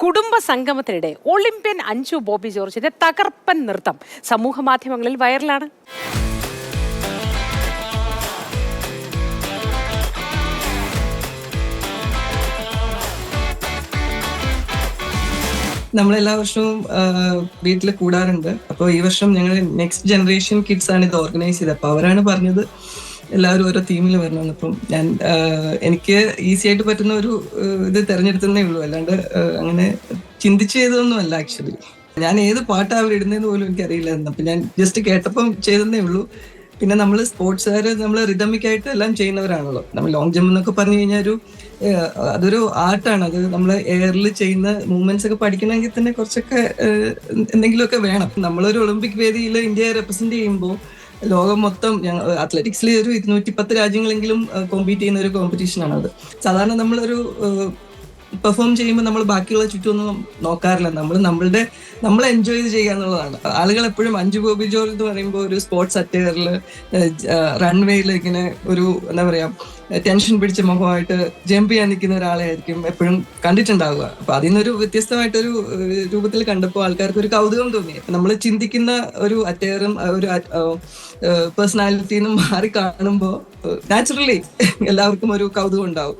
കുടുംബ സംഗമത്തിനിടെ ഒളിമ്പ്യൻ അഞ്ജു ബോബി ജോർജിന്റെ തകർപ്പൻ നൃത്തം സമൂഹ മാധ്യമങ്ങളിൽ വൈറലാണ്. നമ്മളെല്ലാ വർഷവും വീട്ടിൽ കൂടാറുണ്ട്. അപ്പോൾ ഈ വർഷം ഞങ്ങൾ നെക്സ്റ്റ് ജനറേഷൻ കിഡ്സ് ആണ് ഇത് ഓർഗനൈസ് ചെയ്തത്. അപ്പോൾ അവരാണ് പറഞ്ഞത് എല്ലാവരും ഓരോ തീമിൽ വരണമെന്ന്. അപ്പം ഞാൻ എനിക്ക് ഈസി ആയിട്ട് പറ്റുന്ന ഒരു ഇത് തിരഞ്ഞെടുത്തതേ ഉള്ളൂ, അല്ലാണ്ട് അങ്ങനെ ചിന്തിച്ച് ചെയ്തതൊന്നും അല്ല. ആക്ച്വലി ഞാൻ ഏത് പാട്ടാണ് അവരിടുന്നതെന്ന് പോലും എനിക്കറിയില്ലായിരുന്നു. അപ്പം ഞാൻ ജസ്റ്റ് കേട്ടപ്പം ചെയ്തതേ ഉള്ളൂ. പിന്നെ നമ്മൾ സ്പോർട്സുകാർ നമ്മൾ റിതമിക്കായിട്ട് എല്ലാം ചെയ്യുന്നവരാണല്ലോ. നമ്മൾ ലോങ് ജമ്പ് എന്നൊക്കെ പറഞ്ഞു കഴിഞ്ഞാൽ അതൊരു ആർട്ടാണ്. അത് നമ്മൾ എയറിൽ ചെയ്യുന്ന മൂവ്മെന്റ്സ് ഒക്കെ പഠിക്കണമെങ്കിൽ തന്നെ കുറച്ചൊക്കെ എന്തെങ്കിലുമൊക്കെ വേണം. നമ്മളൊരു ഒളിമ്പിക് വേദിയിൽ ഇന്ത്യയെ റെപ്രസെന്റ് ചെയ്യുമ്പോൾ ലോകം മൊത്തം അത്ലറ്റിക്സിൽ ഒരു 210 രാജ്യങ്ങളെങ്കിലും കോമ്പീറ്റ് ചെയ്യുന്ന ഒരു കോമ്പറ്റീഷനാണ് അത്. സാധാരണ നമ്മളൊരു പെർഫോം ചെയ്യുമ്പോൾ നമ്മൾ ബാക്കിയുള്ള ചുറ്റുമൊന്നും നോക്കാറില്ല. നമ്മൾ എൻജോയ് ചെയ്ത് ചെയ്യുക എന്നുള്ളതാണ്. ആളുകൾ എപ്പോഴും അഞ്ജു ബോബി ജോർജ് എന്ന് പറയുമ്പോൾ ഒരു സ്പോർട്സ് അറ്റയറിൽ റൺവേയിൽ ഇങ്ങനെ ഒരു എന്താ പറയാ ടെൻഷൻ പിടിച്ച മുഖമായിട്ട് ജമ്പ് ചെയ്യാൻ നിൽക്കുന്ന ഒരാളെ ആയിരിക്കും എപ്പോഴും കണ്ടിട്ടുണ്ടാവുക. അപ്പൊ അതിൽ നിന്നൊരു വ്യത്യസ്തമായിട്ടൊരു രൂപത്തിൽ കണ്ടപ്പോൾ ആൾക്കാർക്ക് ഒരു കൗതുകം തോന്നി. നമ്മൾ ചിന്തിക്കുന്ന ഒരു അറ്റയറും ഒരു പേഴ്സണാലിറ്റിന്നും മാറി കാണുമ്പോൾ നാച്ചുറലി എല്ലാവർക്കും ഒരു കൗതുകം ഉണ്ടാവും.